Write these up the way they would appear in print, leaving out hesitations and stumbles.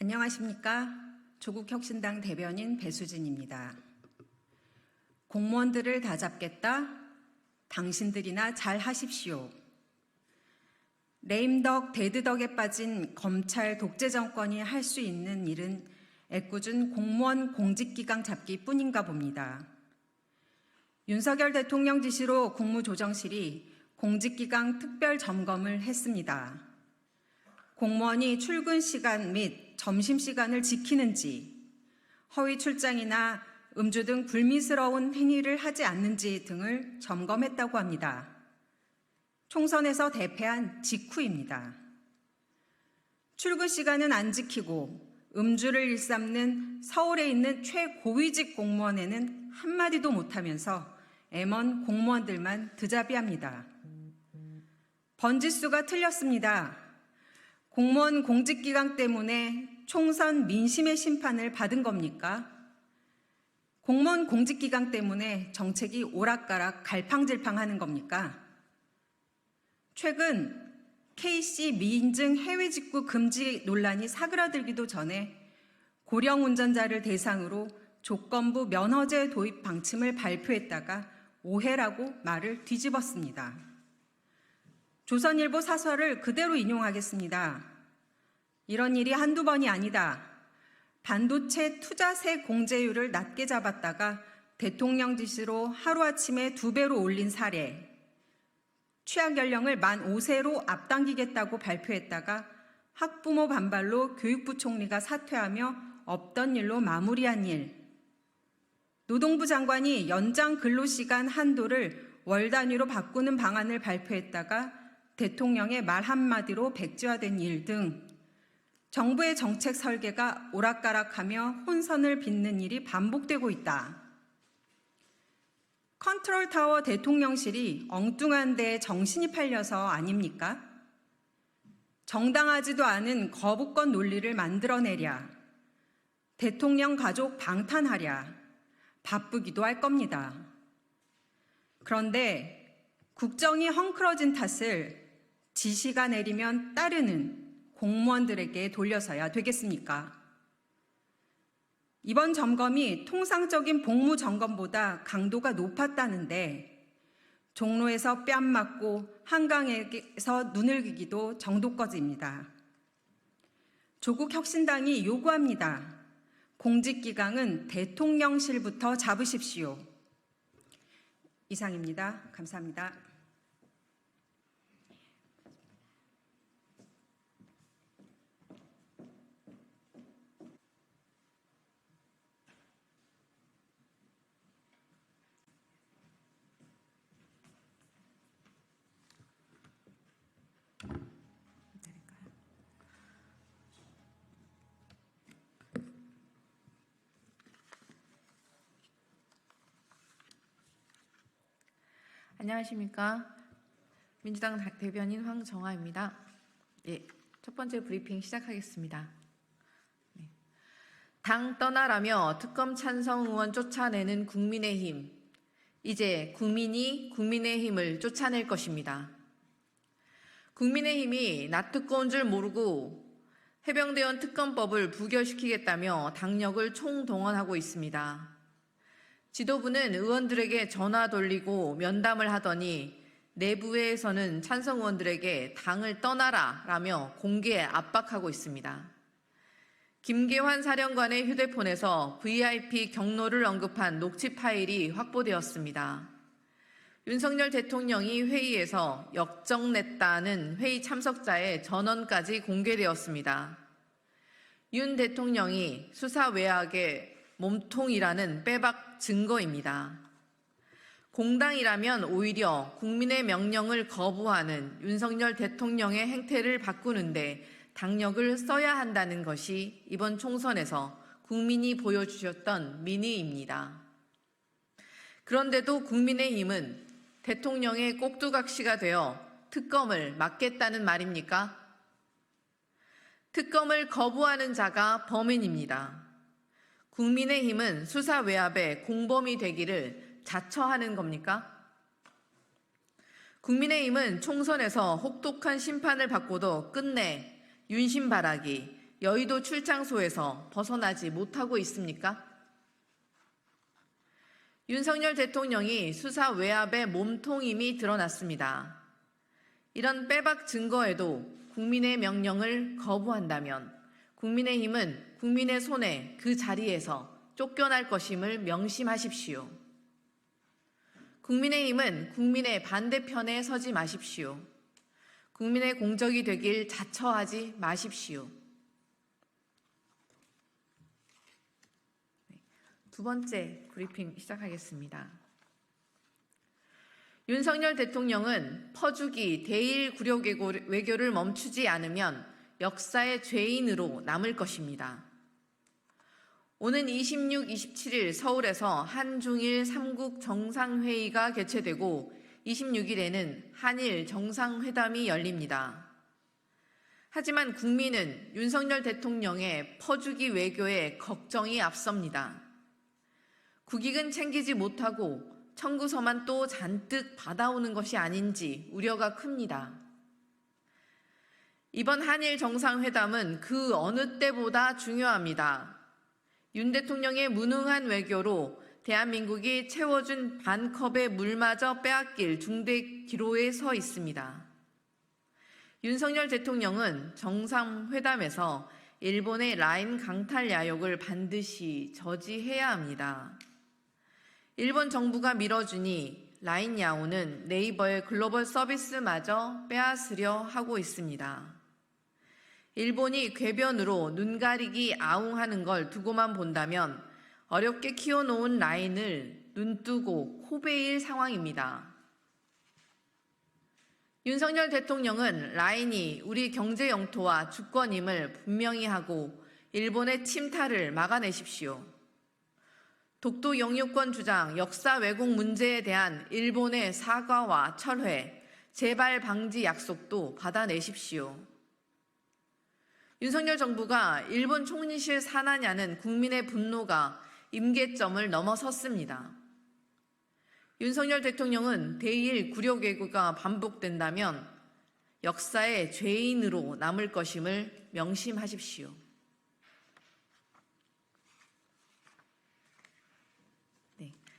안녕하십니까? 조국혁신당 대변인 배수진입니다. 공무원들을 다 잡겠다? 당신들이나 잘 하십시오. 레임덕 대드덕에 빠진 검찰 독재 정권이 할 수 있는 일은 애꿎은 공무원 공직기강 잡기뿐인가 봅니다. 윤석열 대통령 지시로 국무조정실이 공직기강 특별 점검을 했습니다. 공무원이 출근 시간 및 점심시간을 지키는지, 허위 출장이나 음주 등 불미스러운 행위를 하지 않는지 등을 점검했다고 합니다. 총선에서 대패한 직후입니다. 출근 시간은 안 지키고 음주를 일삼는 서울에 있는 최고위직 공무원에는 한마디도 못하면서 M1 공무원들만 드자비합니다. 번지수가 틀렸습니다. 공무원 공직기강 때문에 총선 민심의 심판을 받은 겁니까? 공무원 공직기강 때문에 정책이 오락가락 갈팡질팡하는 겁니까? 최근 KC 미인증 해외 직구 금지 논란이 사그라들기도 전에 고령 운전자를 대상으로 조건부 면허제 도입 방침을 발표했다가 오해라고 말을 뒤집었습니다. 조선일보 사설을 그대로 인용하겠습니다. 이런 일이 한두 번이 아니다. 반도체 투자세 공제율을 낮게 잡았다가 대통령 지시로 하루아침에 2배로 올린 사례, 취약 연령을 만 5세로 앞당기겠다고 발표했다가 학부모 반발로 교육부 총리가 사퇴하며 없던 일로 마무리한 일, 노동부 장관이 연장 근로시간 한도를 월 단위로 바꾸는 방안을 발표했다가 대통령의 말 한마디로 백지화된 일 등 정부의 정책 설계가 오락가락하며 혼선을 빚는 일이 반복되고 있다. 컨트롤타워 대통령실이 엉뚱한 데에 정신이 팔려서 아닙니까? 정당하지도 않은 거부권 논리를 만들어내랴, 대통령 가족 방탄하랴, 바쁘기도 할 겁니다. 그런데 국정이 헝클어진 탓을 지시가 내리면 따르는 공무원들에게 돌려서야 되겠습니까? 이번 점검이 통상적인 복무 점검보다 강도가 높았다는데 종로에서 뺨 맞고 한강에서 눈을 기기도 정도까지입니다. 조국 혁신당이 요구합니다. 공직기강은 대통령실부터 잡으십시오. 이상입니다. 감사합니다. 안녕하십니까. 민주당 대변인 황정아입니다. 첫 번째 브리핑 시작하겠습니다. 당 떠나라며 특검 찬성 의원 쫓아내는 국민의힘. 이제 국민이 국민의힘을 쫓아낼 것입니다. 국민의힘이 낯뜨거운 줄 모르고 해병대원 특검법을 부결시키겠다며 당력을 총동원하고 있습니다. 지도부는 의원들에게 전화 돌리고 면담을 하더니 내부에서는 찬성 의원들에게 당을 떠나라 라며 공개 압박하고 있습니다. 김계환 사령관의 휴대폰에서 VIP 경로를 언급한 녹취 파일이 확보되었습니다. 윤석열 대통령이 회의에서 역정냈다는 회의 참석자의 전원까지 공개되었습니다. 윤 대통령이 수사 외압의 몸통이라는 빼박 증거입니다. 공당이라면 오히려 국민의 명령을 거부하는 윤석열 대통령의 행태를 바꾸는데 당력을 써야 한다는 것이 이번 총선에서 국민이 보여주셨던 민의입니다. 그런데도 국민의힘은 대통령의 꼭두각시가 되어 특검을 막겠다는 말입니까? 특검을 거부하는 자가 범인입니다. 국민의힘은 수사 외압의 공범이 되기를 자처하는 겁니까? 국민의힘은 총선에서 혹독한 심판을 받고도 끝내 윤심바라기, 여의도 출장소에서 벗어나지 못하고 있습니까? 윤석열 대통령이 수사 외압의 몸통임이 드러났습니다. 이런 빼박 증거에도 국민의 명령을 거부한다면 국민의힘은 국민의 손에 그 자리에서 쫓겨날 것임을 명심하십시오. 국민의힘은 국민의 반대편에 서지 마십시오. 국민의 공적이 되길 자처하지 마십시오. 두 번째 브리핑 시작하겠습니다. 윤석열 대통령은 퍼주기 대일 굴욕 외교를 멈추지 않으면 역사의 죄인으로 남을 것입니다. 오는 26, 27일 서울에서 한중일 3국 정상회의가 개최되고 26일에는 한일 정상회담이 열립니다. 하지만 국민은 윤석열 대통령의 퍼주기 외교에 걱정이 앞섭니다. 국익은 챙기지 못하고 청구서만 또 잔뜩 받아오는 것이 아닌지 우려가 큽니다. 이번 한일 정상회담은 그 어느 때보다 중요합니다. 윤 대통령의 무능한 외교로 대한민국이 채워준 반컵의 물마저 빼앗길 중대 기로에 서 있습니다. 윤석열 대통령은 정상회담에서 일본의 라인 강탈 야욕을 반드시 저지해야 합니다. 일본 정부가 밀어주니 라인 야오는 네이버의 글로벌 서비스마저 빼앗으려 하고 있습니다. 일본이 궤변으로 눈가리기 아웅하는 걸 두고만 본다면 어렵게 키워놓은 라인을 눈뜨고 코베일 상황입니다. 윤석열 대통령은 라인이 우리 경제 영토와 주권임을 분명히 하고 일본의 침탈을 막아내십시오. 독도 영유권 주장, 역사 왜곡 문제에 대한 일본의 사과와 철회, 재발 방지 약속도 받아내십시오. 윤석열 정부가 일본 총리실 산하냐는 국민의 분노가 임계점을 넘어섰습니다. 윤석열 대통령은 대일 굴욕 외교가 반복된다면 역사의 죄인으로 남을 것임을 명심하십시오.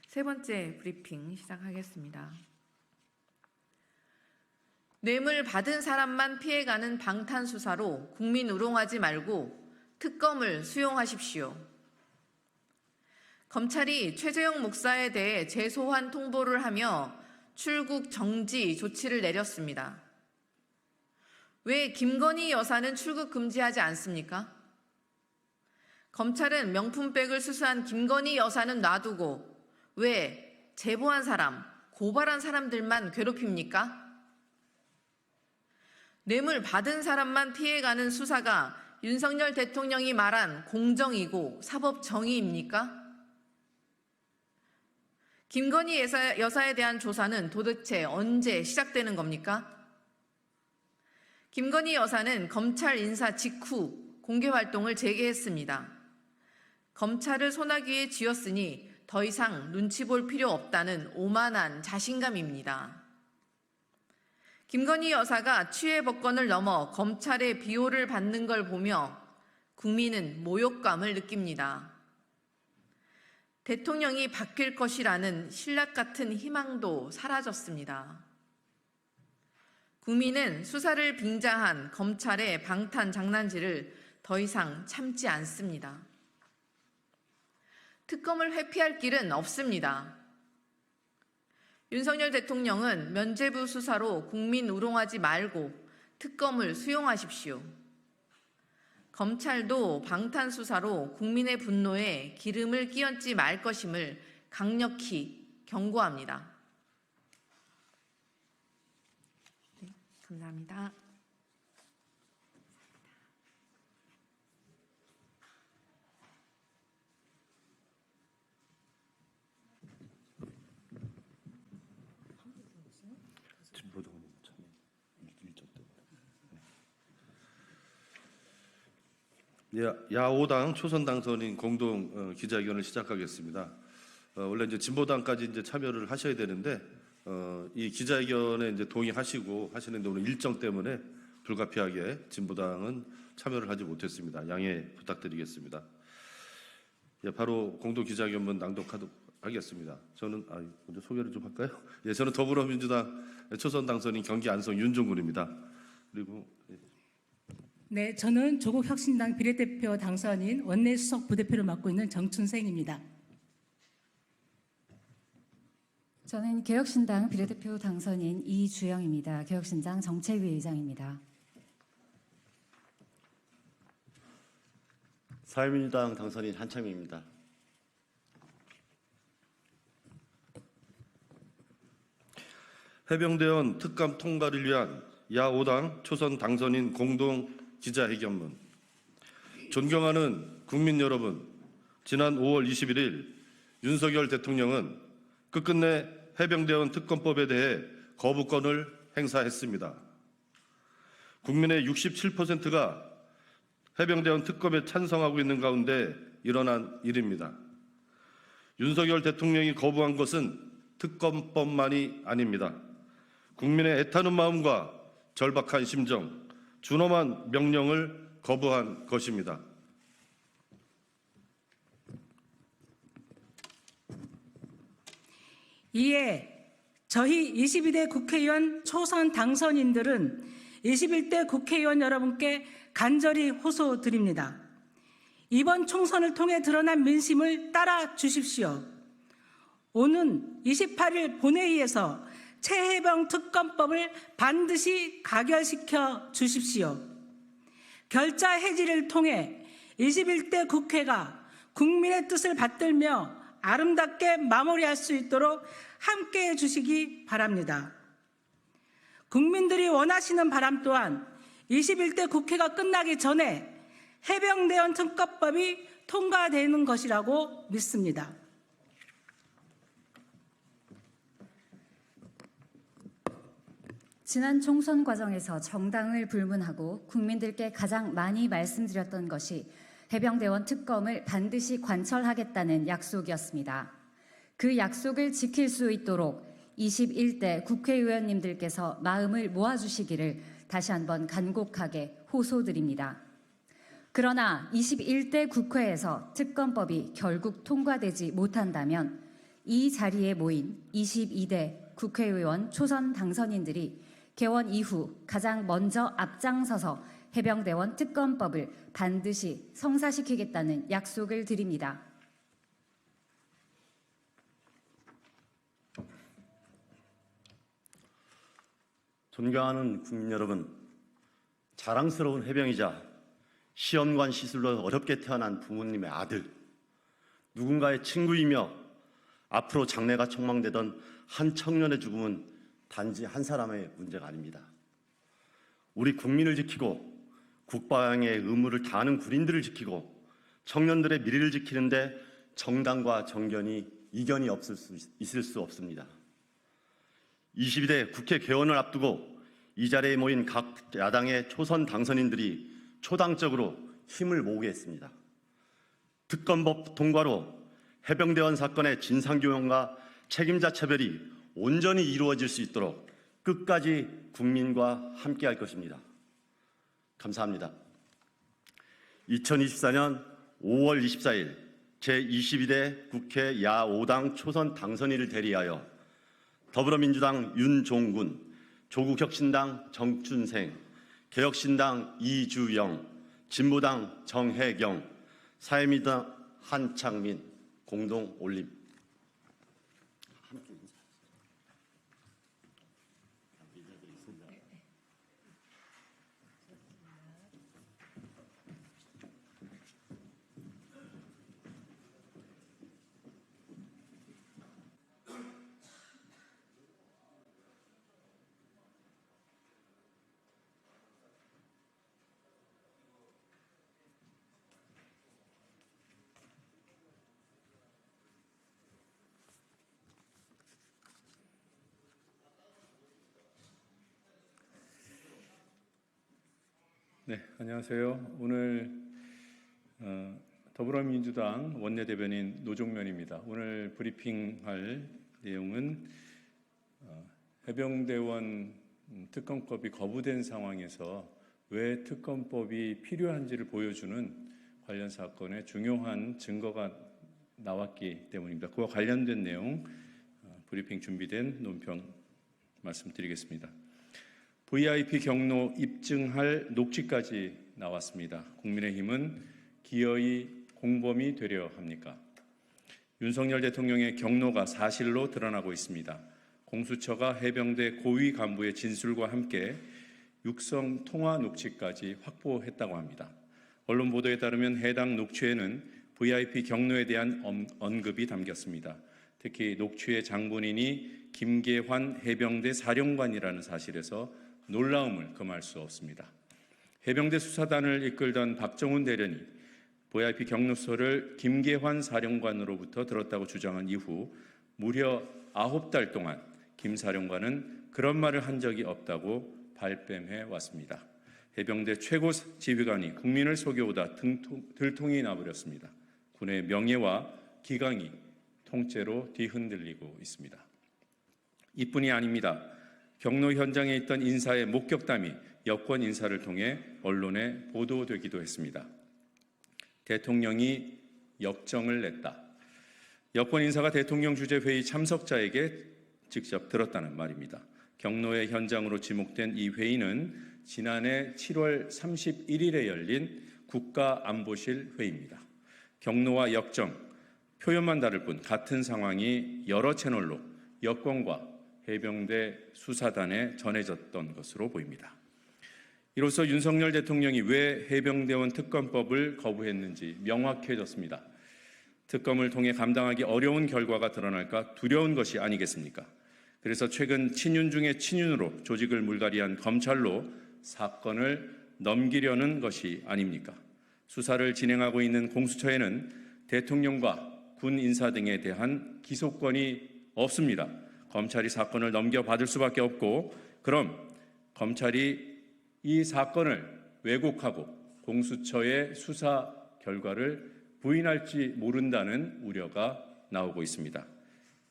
세 번째 브리핑 시작하겠습니다. 뇌물 받은 사람만 피해가는 방탄수사로 국민 우롱하지 말고 특검을 수용하십시오. 검찰이 최재형 목사에 대해 재소환 통보를 하며 출국 정지 조치를 내렸습니다. 왜 김건희 여사는 출국 금지하지 않습니까? 검찰은 명품백을 수수한 김건희 여사는 놔두고 왜 제보한 사람, 고발한 사람들만 괴롭힙니까? 뇌물 받은 사람만 피해가는 수사가 윤석열 대통령이 말한 공정이고 사법 정의입니까? 김건희 여사에 대한 조사는 도대체 언제 시작되는 겁니까? 김건희 여사는 검찰 인사 직후 공개활동을 재개했습니다. 검찰을 소나기에 쥐었으니 더 이상 눈치 볼 필요 없다는 오만한 자신감입니다. 김건희 여사가 취해법권을 넘어 검찰의 비호를 받는 걸 보며 국민은 모욕감을 느낍니다. 대통령이 바뀔 것이라는 신락 같은 희망도 사라졌습니다. 국민은 수사를 빙자한 검찰의 방탄 장난질을 더 이상 참지 않습니다. 특검을 회피할 길은 없습니다. 윤석열 대통령은 면죄부 수사로 국민 우롱하지 말고 특검을 수용하십시오. 검찰도 방탄 수사로 국민의 분노에 기름을 끼얹지 말 것임을 강력히 경고합니다. 네, 감사합니다. 야오당 초선 당선인 공동 기자회견을 시작하겠습니다. 원래 이제 진보당까지 이제 참여를 하셔야 되는데 이 기자회견에 이제 동의하시고 하시는데 오늘 일정 때문에 불가피하게 진보당은 참여를 하지 못했습니다. 양해 부탁드리겠습니다. 예, 바로 공동 기자회견문 낭독하도록 하겠습니다. 저는 먼저 소개를 좀 할까요? 예, 저는 더불어민주당 초선 당선인 경기 안성 윤종군입니다. 그리고 네, 저는 조국혁신당 비례대표 당선인 원내 수석 부대표를 맡고 있는 정춘생입니다. 저는 개혁신당 비례대표 당선인 이주영입니다. 개혁신당 정책위 의장입니다. 사회민주당 당선인 한창민입니다. 해병대원 특감 통과를 위한 야5당 초선 당선인 공동 기자회견문. 존경하는 국민 여러분, 지난 5월 21일 윤석열 대통령은 끝끝내 해병대원 특검법에 대해 거부권을 행사했습니다. 국민의 67%가 해병대원 특검에 찬성하고 있는 가운데 일어난 일입니다. 윤석열 대통령이 거부한 것은 특검법만이 아닙니다. 국민의 애타는 마음과 절박한 심정, 준엄한 명령을 거부한 것입니다. 이에 저희 22대 국회의원 초선 당선인들은 21대 국회의원 여러분께 간절히 호소드립니다. 이번 총선을 통해 드러난 민심을 따라 주십시오. 오는 28일 본회의에서 최해병 특검법을 반드시 가결시켜 주십시오. 결자 해지를 통해 21대 국회가 국민의 뜻을 받들며 아름답게 마무리할 수 있도록 함께해 주시기 바랍니다. 국민들이 원하시는 바람 또한 21대 국회가 끝나기 전에 해병대원 특검법이 통과되는 것이라고 믿습니다. 지난 총선 과정에서 정당을 불문하고 국민들께 가장 많이 말씀드렸던 것이 해병대원 특검을 반드시 관철하겠다는 약속이었습니다. 그 약속을 지킬 수 있도록 21대 국회의원님들께서 마음을 모아주시기를 다시 한번 간곡하게 호소드립니다. 그러나 21대 국회에서 특검법이 결국 통과되지 못한다면 이 자리에 모인 22대 국회의원 초선 당선인들이 개원 이후 가장 먼저 앞장서서 해병대원 특검법을 반드시 성사시키겠다는 약속을 드립니다. 존경하는 국민 여러분, 자랑스러운 해병이자 시험관 시술로 어렵게 태어난 부모님의 아들, 누군가의 친구이며 앞으로 장래가 촉망되던 한 청년의 죽음은 단지 한 사람의 문제가 아닙니다. 우리 국민을 지키고 국방의 의무를 다하는 군인들을 지키고 청년들의 미래를 지키는데 정당과 정견이 이견이 있을 수 없습니다. 22대 국회 개원을 앞두고 이 자리에 모인 각 야당의 초선 당선인들이 초당적으로 힘을 모으겠습니다. 특검법 통과로 해병대원 사건의 진상규명과 책임자 처벌이 온전히 이루어질 수 있도록 끝까지 국민과 함께할 것입니다. 감사합니다. 2024년 5월 24일 제22대 국회 야5당 초선 당선인을 대리하여 더불어민주당 윤종군, 조국혁신당 정춘생, 개혁신당 이주영, 진보당 정혜경, 사회민주당 한창민 공동 올림. 네, 안녕하세요. 오늘 더불어민주당 원내대변인 노종면입니다. 오늘 브리핑할 내용은 해병대원 특검법이 거부된 상황에서 왜 특검법이 필요한지를 보여주는 관련 사건의 중요한 증거가 나왔기 때문입니다. 그와 관련된 내용 브리핑 준비된 논평 말씀드리겠습니다. VIP 경로 입증할 녹취까지 나왔습니다. 국민의힘은 기어이 공범이 되려 합니까? 윤석열 대통령의 경로가 사실로 드러나고 있습니다. 공수처가 해병대 고위 간부의 진술과 함께 육성 통화 녹취까지 확보했다고 합니다. 언론 보도에 따르면 해당 녹취에는 VIP 경로에 대한 언급이 담겼습니다. 특히 녹취의 장본인이 김계환 해병대 사령관이라는 사실에서 놀라움을 금할 수 없습니다. 해병대 수사단을 이끌던 박정훈 대령이 VIP 경로서를 김계환 사령관으로부터 들었다고 주장한 이후 무려 9달 동안 김 사령관은 그런 말을 한 적이 없다고 발뺌해 왔습니다. 해병대 최고 지휘관이 국민을 속여오다 들통이 나버렸습니다. 군의 명예와 기강이 통째로 뒤흔들리고 있습니다. 이뿐이 아닙니다. 경로 현장에 있던 인사의 목격담이 여권 인사를 통해 언론에 보도되기도 했습니다. 대통령이 역정을 냈다. 여권 인사가 대통령 주재 회의 참석자에게 직접 들었다는 말입니다. 경로의 현장으로 지목된 이 회의는 지난해 7월 31일에 열린 국가안보실 회의입니다. 경로와 역정, 표현만 다를 뿐 같은 상황이 여러 채널로 여권과 해병대 수사단에 전해졌던 것으로 보입니다. 이로써 윤석열 대통령이 왜 해병대원 특검법을 거부했는지 명확해졌습니다. 특검을 통해 감당하기 어려운 결과가 드러날까 두려운 것이 아니겠습니까? 그래서 최근 친윤 중에 친윤으로 조직을 물갈이한 검찰로 사건을 넘기려는 것이 아닙니까? 수사를 진행하고 있는 공수처에는 대통령과 군 인사 등에 대한 기소권이 없습니다. 검찰이 사건을 넘겨받을 수밖에 없고, 그럼 검찰이 이 사건을 왜곡하고 공수처의 수사 결과를 부인할지 모른다는 우려가 나오고 있습니다.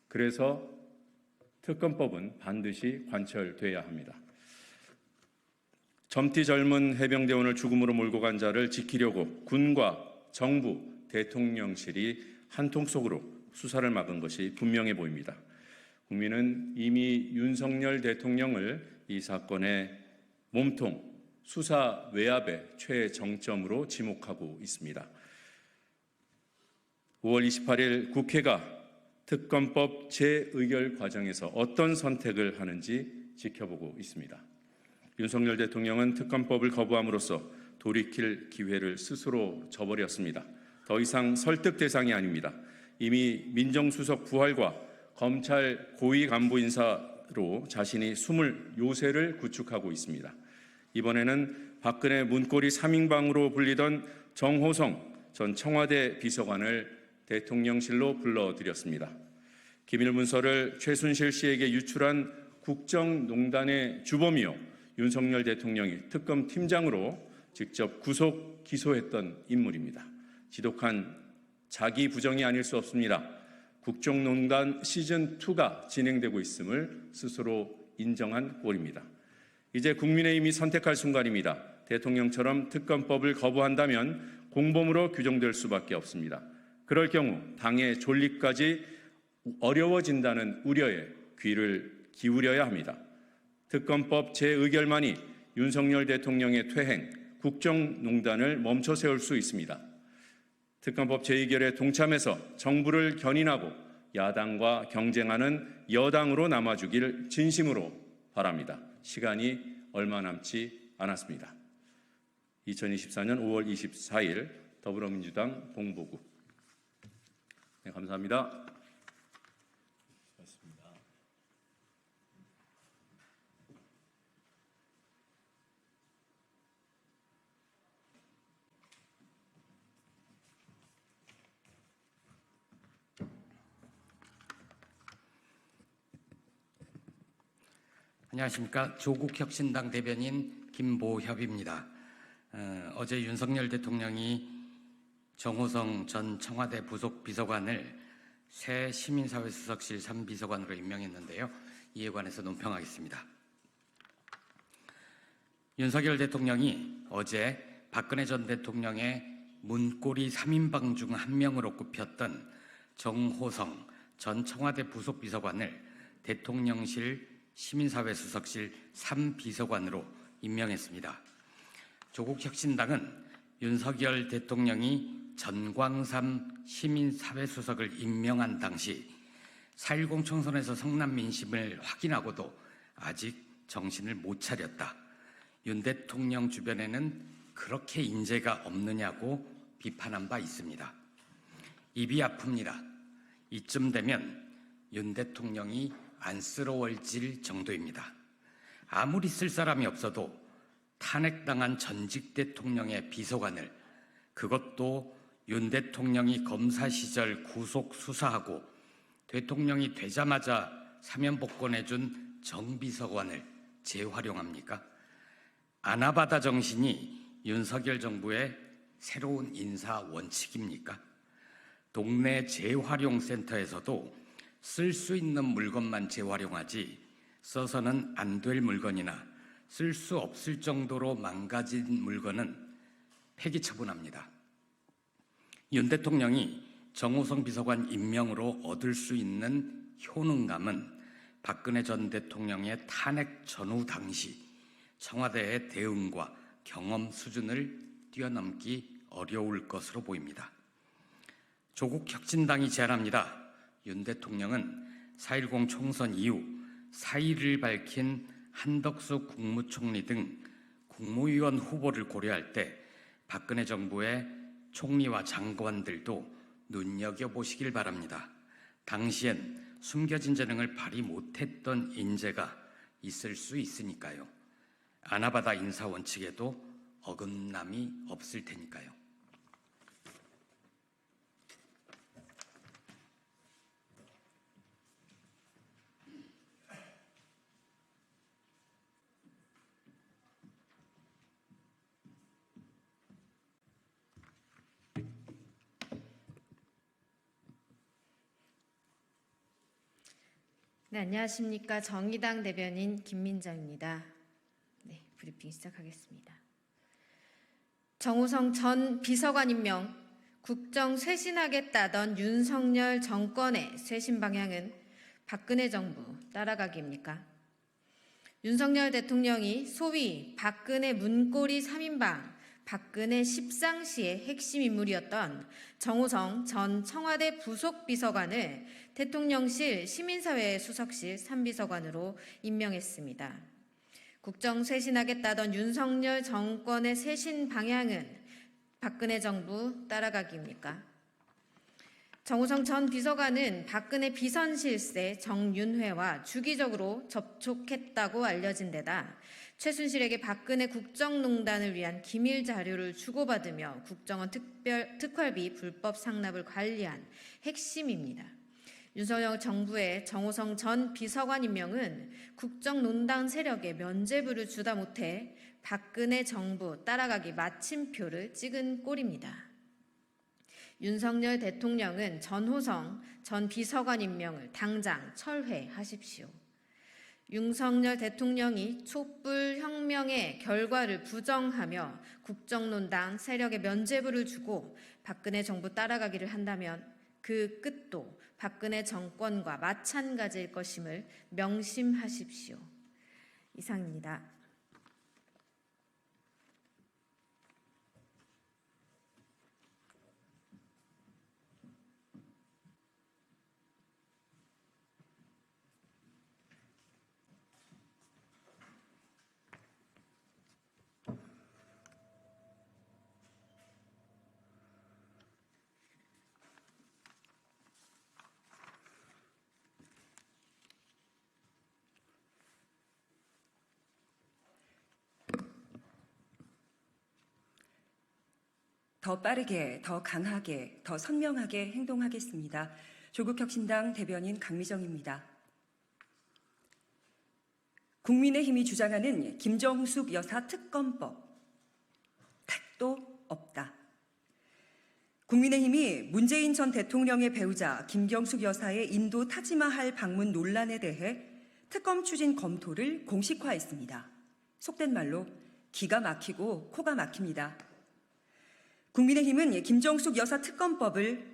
그래서 특검법은 반드시 관철돼야 합니다. 젊디 젊은 해병대원을 죽음으로 몰고 간 자를 지키려고 군과 정부, 대통령실이 한통 속으로 수사를 막은 것이 분명해 보입니다. 국민은 이미 윤석열 대통령을 이 사건의 몸통, 수사 외압의 최정점으로 지목하고 있습니다. 5월 28일 국회가 특검법 재의결 과정에서 어떤 선택을 하는지 지켜보고 있습니다. 윤석열 대통령은 특검법을 거부함으로써 돌이킬 기회를 스스로 저버렸습니다. 더 이상 설득 대상이 아닙니다. 이미 민정수석 부활과 검찰 고위 간부 인사로 자신이 숨을 요새를 구축하고 있습니다. 이번에는 박근혜 문고리 3인방으로 불리던 정호성 전 청와대 비서관을 대통령실로 불러들였습니다. 기밀 문서를 최순실 씨에게 유출한 국정농단의 주범이요, 윤석열 대통령이 특검 팀장으로 직접 구속 기소했던 인물입니다. 지독한 자기 부정이 아닐 수 없습니다. 국정농단 시즌2가 진행되고 있음을 스스로 인정한 꼴입니다. 이제 국민의힘이 선택할 순간입니다. 대통령처럼 특검법을 거부한다면 공범으로 규정될 수밖에 없습니다. 그럴 경우 당의 존립까지 어려워진다는 우려에 귀를 기울여야 합니다. 특검법 재의결만이 윤석열 대통령의 퇴행, 국정농단을 멈춰 세울 수 있습니다. 특검법 재의결에 동참해서 정부를 견인하고 야당과 경쟁하는 여당으로 남아주길 진심으로 바랍니다. 시간이 얼마 남지 않았습니다. 2024년 5월 24일 더불어민주당 공보국. 네, 감사합니다. 안녕하십니까. 조국혁신당 대변인 김보협입니다. 어제 윤석열 대통령이 정호성 전 청와대 부속 비서관을 새 시민사회수석실 3비서관으로 임명했는데요. 이에 관해서 논평하겠습니다. 윤석열 대통령이 어제 박근혜 전 대통령의 문고리 3인방 중 한 명으로 꼽혔던 정호성 전 청와대 부속비서관을 대통령실 시민사회수석실 3비서관으로 임명했습니다. 조국혁신당은 윤석열 대통령이 전광삼 시민사회수석을 임명한 당시 4.10 총선에서 성남 민심을 확인하고도 아직 정신을 못 차렸다. 윤 대통령 주변에는 그렇게 인재가 없느냐고 비판한 바 있습니다. 입이 아픕니다. 이쯤 되면 윤 대통령이 안쓰러워질 정도입니다. 아무리 쓸 사람이 없어도 탄핵당한 전직 대통령의 비서관을, 그것도 윤 대통령이 검사 시절 구속 수사하고 대통령이 되자마자 사면 복권해준 정비서관을 재활용합니까? 아나바다 정신이 윤석열 정부의 새로운 인사 원칙입니까? 동네 재활용센터에서도 쓸 수 있는 물건만 재활용하지 써서는 안 될 물건이나 쓸 수 없을 정도로 망가진 물건은 폐기 처분합니다. 윤 대통령이 정호성 비서관 임명으로 얻을 수 있는 효능감은 박근혜 전 대통령의 탄핵 전후 당시 청와대의 대응과 경험 수준을 뛰어넘기 어려울 것으로 보입니다. 조국혁신당이 제안합니다. 윤 대통령은 4.10 총선 이후 사의를 밝힌 한덕수 국무총리 등 국무위원 후보를 고려할 때 박근혜 정부의 총리와 장관들도 눈여겨보시길 바랍니다. 당시엔 숨겨진 재능을 발휘 못했던 인재가 있을 수 있으니까요. 아나바다 인사 원칙에도 어긋남이 없을 테니까요. 네, 안녕하십니까. 정의당 대변인 김민정입니다. 네, 브리핑 시작하겠습니다. 정호성 전 비서관 임명, 국정 쇄신하겠다던 윤석열 정권의 쇄신 방향은 박근혜 정부 따라가기입니까? 윤석열 대통령이 소위 박근혜 문고리 3인방, 박근혜 십상시의 핵심 인물이었던 정호성 전 청와대 부속비서관을 대통령실 시민사회 수석실 3비서관으로 임명했습니다. 국정 쇄신하겠다던 윤석열 정권의 쇄신 방향은 박근혜 정부 따라가기입니까? 정호성 전 비서관은 박근혜 비선실세 정윤회와 주기적으로 접촉했다고 알려진 데다 최순실에게 박근혜 국정농단을 위한 기밀 자료를 주고받으며 국정원 특활비 불법 상납을 관리한 핵심입니다. 윤석열 정부의 정호성 전 비서관 임명은 국정농단 세력에 면죄부를 주다 못해 박근혜 정부 따라가기 마침표를 찍은 꼴입니다. 윤석열 대통령은 전호성 전 비서관 임명을 당장 철회하십시오. 윤석열 대통령이 촛불 혁명의 결과를 부정하며 국정농단 세력에 면죄부를 주고 박근혜 정부 따라가기를 한다면 그 끝도 박근혜 정권과 마찬가지일 것임을 명심하십시오. 이상입니다. 더 빠르게, 더 강하게, 더 선명하게 행동하겠습니다. 조국혁신당 대변인 강미정입니다. 국민의힘이 주장하는 김정숙 여사 특검법, 택도 없다. 국민의힘이 문재인 전 대통령의 배우자 김경숙 여사의 인도 타지마할 방문 논란에 대해 특검 추진 검토를 공식화했습니다. 속된 말로 기가 막히고 코가 막힙니다. 국민의힘은 김정숙 여사 특검법을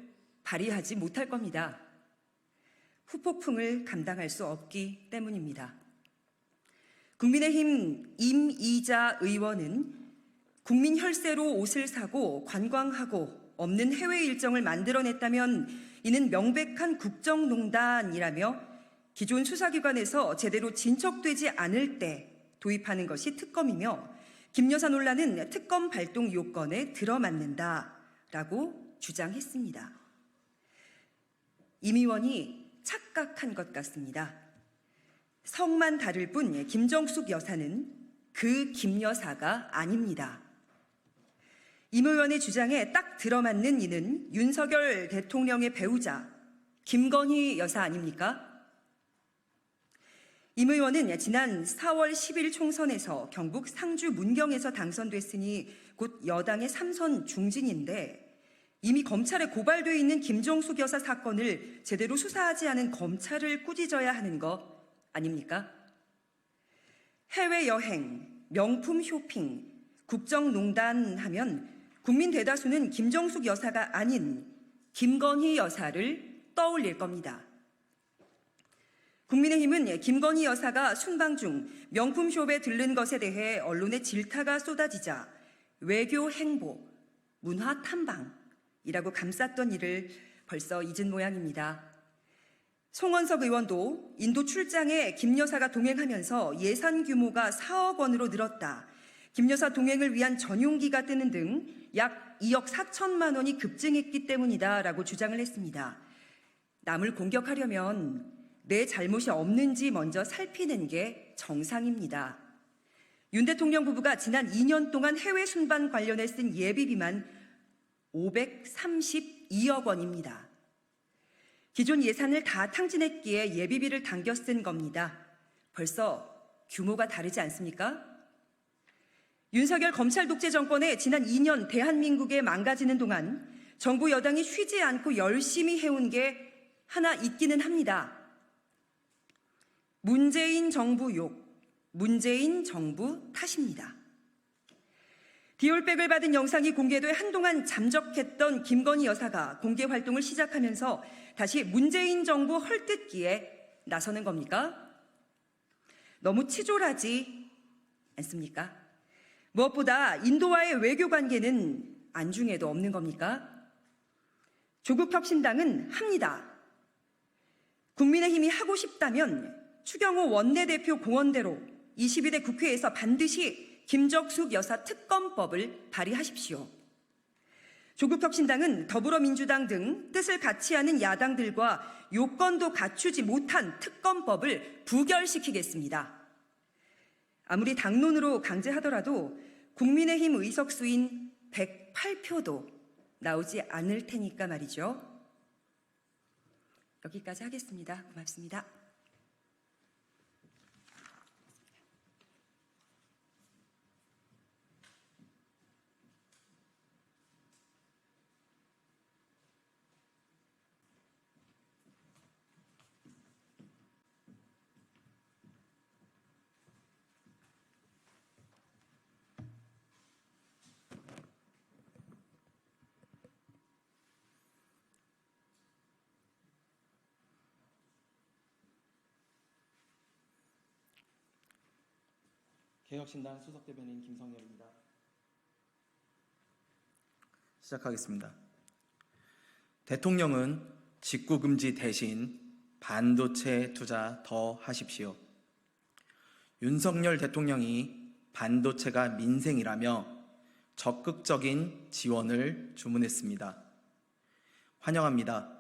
발의하지 못할 겁니다. 후폭풍을 감당할 수 없기 때문입니다. 국민의힘 임이자 의원은 국민 혈세로 옷을 사고 관광하고 없는 해외 일정을 만들어냈다면 이는 명백한 국정농단이라며 기존 수사기관에서 제대로 진척되지 않을 때 도입하는 것이 특검이며 김 여사 논란은 특검 발동 요건에 들어맞는다라고 주장했습니다. 임 의원이 착각한 것 같습니다. 성만 다를 뿐 김정숙 여사는 그 김 여사가 아닙니다. 임 의원의 주장에 딱 들어맞는 이는 윤석열 대통령의 배우자 김건희 여사 아닙니까? 임 의원은 지난 4월 10일 총선에서 경북 상주 문경에서 당선됐으니 곧 여당의 3선 중진인데 이미 검찰에 고발되어 있는 김정숙 여사 사건을 제대로 수사하지 않은 검찰을 꾸짖어야 하는 거 아닙니까? 해외여행, 명품 쇼핑, 국정농단 하면 국민 대다수는 김정숙 여사가 아닌 김건희 여사를 떠올릴 겁니다. 국민의힘은 김건희 여사가 순방 중 명품숍에 들른 것에 대해 언론의 질타가 쏟아지자 외교 행보, 문화 탐방이라고 감쌌던 일을 벌써 잊은 모양입니다. 송원석 의원도 인도 출장에 김 여사가 동행하면서 예산 규모가 4억 원으로 늘었다. 김 여사 동행을 위한 전용기가 뜨는 등 약 2억 4천만 원이 급증했기 때문이다라고 주장을 했습니다. 남을 공격하려면 내 잘못이 없는지 먼저 살피는 게 정상입니다. 윤 대통령 부부가 지난 2년 동안 해외 순방 관련해 쓴 예비비만 532억 원입니다. 기존 예산을 다 탕진했기에 예비비를 당겨 쓴 겁니다. 벌써 규모가 다르지 않습니까? 윤석열 검찰 독재 정권의 지난 2년 대한민국에 망가지는 동안 정부 여당이 쉬지 않고 열심히 해온 게 하나 있기는 합니다. 문재인 정부 욕, 문재인 정부 탓입니다. 디올백을 받은 영상이 공개돼 한동안 잠적했던 김건희 여사가 공개 활동을 시작하면서 다시 문재인 정부 헐뜯기에 나서는 겁니까? 너무 치졸하지 않습니까? 무엇보다 인도와의 외교 관계는 안중에도 없는 겁니까? 조국혁신당은 합니다. 국민의힘이 하고 싶다면 추경호 원내대표 공언대로 22대 국회에서 반드시 김정숙 여사 특검법을 발의하십시오. 조국혁신당은 더불어민주당 등 뜻을 같이 하는 야당들과 요건도 갖추지 못한 특검법을 부결시키겠습니다. 아무리 당론으로 강제하더라도 국민의힘 의석수인 108표도 나오지 않을 테니까 말이죠. 여기까지 하겠습니다. 고맙습니다. 개혁신당 수석대변인 김성열입니다. 시작하겠습니다. 대통령은 직구금지 대신 반도체 투자 더 하십시오. 윤석열 대통령이 반도체가 민생이라며 적극적인 지원을 주문했습니다. 환영합니다.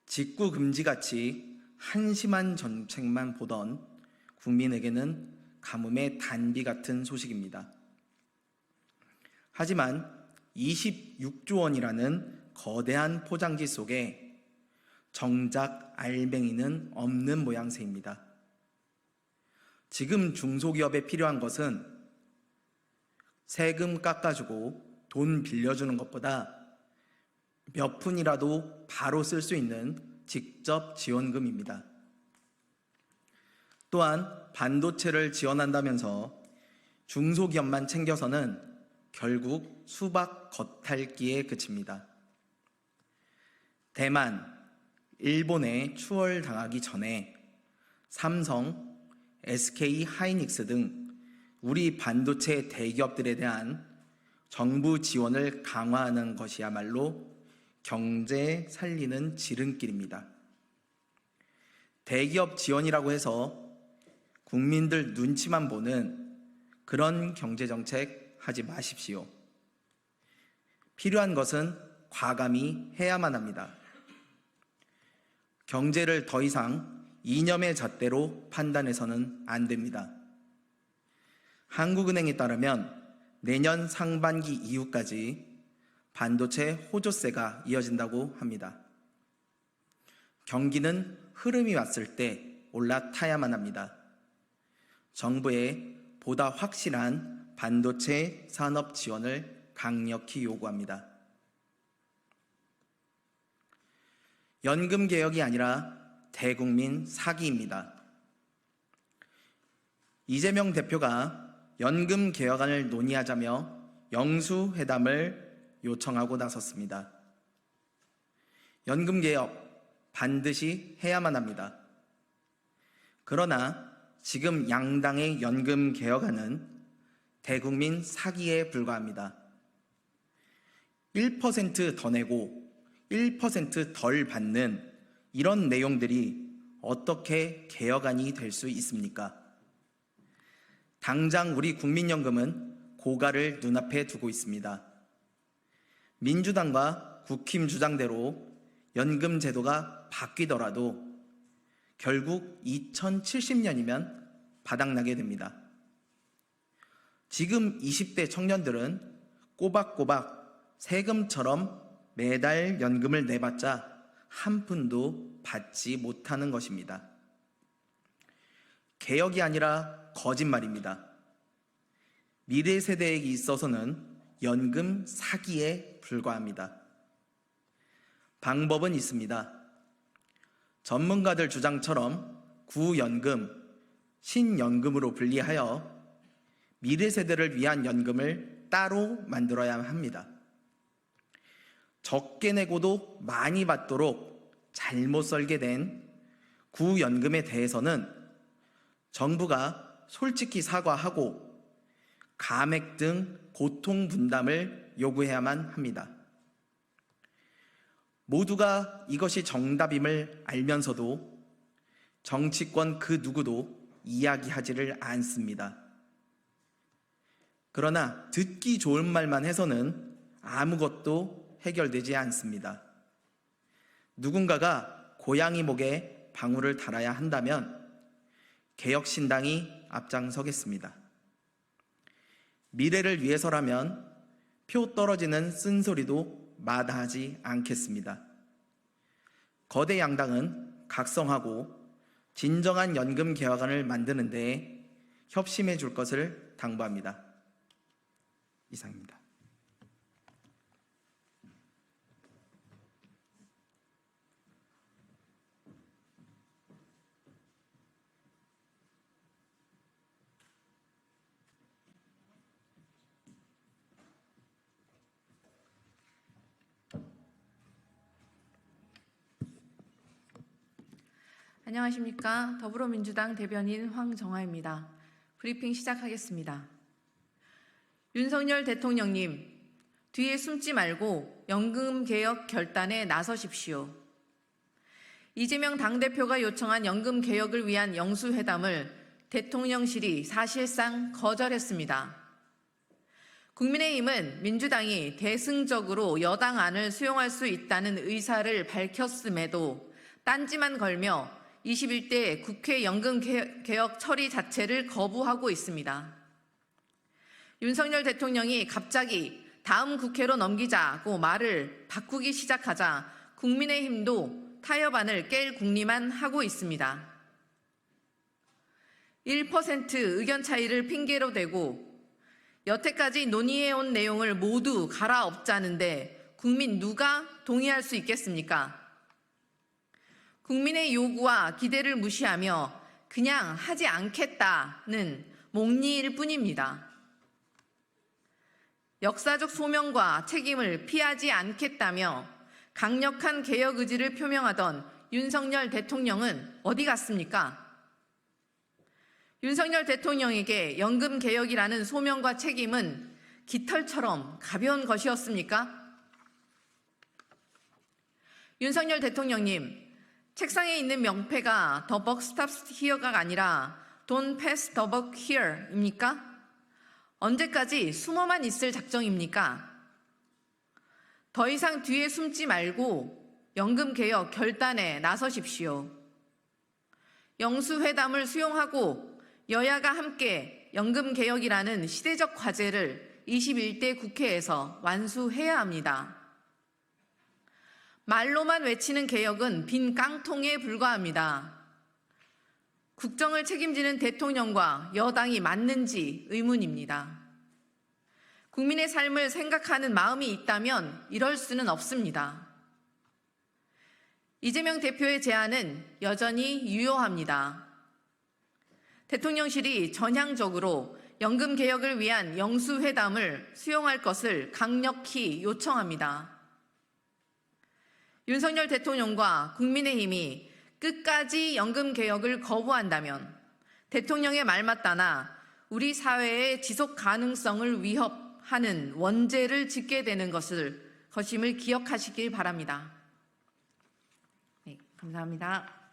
직구금지같이 한심한 정책만 보던 국민에게는 가뭄의 단비 같은 소식입니다. 하지만 26조 원이라는 거대한 포장지 속에 정작 알맹이는 없는 모양새입니다. 지금 중소기업에 필요한 것은 세금 깎아주고 돈 빌려주는 것보다 몇 푼이라도 바로 쓸 수 있는 직접 지원금입니다. 또한 반도체를 지원한다면서 중소기업만 챙겨서는 결국 수박 겉핥기에 그칩니다. 대만, 일본에 추월당하기 전에 삼성, SK 하이닉스 등 우리 반도체 대기업들에 대한 정부 지원을 강화하는 것이야말로 경제 살리는 지름길입니다. 대기업 지원이라고 해서 국민들 눈치만 보는 그런 경제정책 하지 마십시오. 필요한 것은 과감히 해야만 합니다. 경제를 더 이상 이념의 잣대로 판단해서는 안 됩니다. 한국은행에 따르면 내년 상반기 이후까지 반도체 호조세가 이어진다고 합니다. 경기는 흐름이 왔을 때 올라타야만 합니다. 정부의 보다 확실한 반도체 산업 지원을 강력히 요구합니다. 연금 개혁이 아니라 대국민 사기입니다. 이재명 대표가 연금 개혁안을 논의하자며 영수회담을 요청하고 나섰습니다. 연금 개혁 반드시 해야만 합니다. 그러나 지금 양당의 연금 개혁안은 대국민 사기에 불과합니다. 1% 더 내고 1% 덜 받는 이런 내용들이 어떻게 개혁안이 될 수 있습니까? 당장 우리 국민연금은 고갈을 눈앞에 두고 있습니다. 민주당과 국힘 주장대로 연금 제도가 바뀌더라도 결국 2070년이면 바닥나게 됩니다. 지금 20대 청년들은 꼬박꼬박 세금처럼 매달 연금을 내봤자 한 푼도 받지 못하는 것입니다. 개혁이 아니라 거짓말입니다. 미래 세대에게 있어서는 연금 사기에 불과합니다. 방법은 있습니다. 전문가들 주장처럼 구연금, 신연금으로 분리하여 미래 세대를 위한 연금을 따로 만들어야 합니다. 적게 내고도 많이 받도록 잘못 설계된 구연금에 대해서는 정부가 솔직히 사과하고 감액 등 고통 분담을 요구해야만 합니다. 모두가 이것이 정답임을 알면서도 정치권 그 누구도 이야기하지를 않습니다. 그러나 듣기 좋은 말만 해서는 아무것도 해결되지 않습니다. 누군가가 고양이 목에 방울을 달아야 한다면 개혁신당이 앞장서겠습니다. 미래를 위해서라면 표 떨어지는 쓴소리도 마다하지 않겠습니다. 거대 양당은 각성하고 진정한 연금 개혁안을 만드는 데 협심해 줄 것을 당부합니다. 이상입니다. 안녕하십니까. 더불어민주당 대변인 황정화입니다. 브리핑 시작하겠습니다. 윤석열 대통령님, 뒤에 숨지 말고 연금개혁 결단에 나서십시오. 이재명 당대표가 요청한 연금개혁을 위한 영수회담을 대통령실이 사실상 거절했습니다. 국민의힘은 민주당이 대승적으로 여당안을 수용할 수 있다는 의사를 밝혔음에도 딴지만 걸며 21대 국회 연금개혁 처리 자체를 거부하고 있습니다. 윤석열 대통령이 갑자기 다음 국회로 넘기자고 말을 바꾸기 시작하자 국민의힘도 타협안을 깰 궁리만 하고 있습니다. 1% 의견 차이를 핑계로 대고 여태까지 논의해온 내용을 모두 갈아엎자는데 국민 누가 동의할 수 있겠습니까? 국민의 요구와 기대를 무시하며 그냥 하지 않겠다는 목리일 뿐입니다. 역사적 소명과 책임을 피하지 않겠다며 강력한 개혁 의지를 표명하던 윤석열 대통령은 어디 갔습니까? 윤석열 대통령에게 연금 개혁이라는 소명과 책임은 깃털처럼 가벼운 것이었습니까? 윤석열 대통령님, 책상에 있는 명패가 The buck stops here가 아니라 Don't pass the buck here입니까? 언제까지 숨어만 있을 작정입니까? 더 이상 뒤에 숨지 말고 연금 개혁 결단에 나서십시오. 영수회담을 수용하고 여야가 함께 연금 개혁이라는 시대적 과제를 21대 국회에서 완수해야 합니다. 말로만 외치는 개혁은 빈 깡통에 불과합니다. 국정을 책임지는 대통령과 여당이 맞는지 의문입니다. 국민의 삶을 생각하는 마음이 있다면 이럴 수는 없습니다. 이재명 대표의 제안은 여전히 유효합니다. 대통령실이 전향적으로 연금 개혁을 위한 영수회담을 수용할 것을 강력히 요청합니다. 윤석열 대통령과 국민의힘이 끝까지 연금 개혁을 거부한다면 대통령의 말 맞다나 우리 사회의 지속 가능성을 위협하는 원죄를 짓게 되는 것임을 기억하시길 바랍니다. 네, 감사합니다.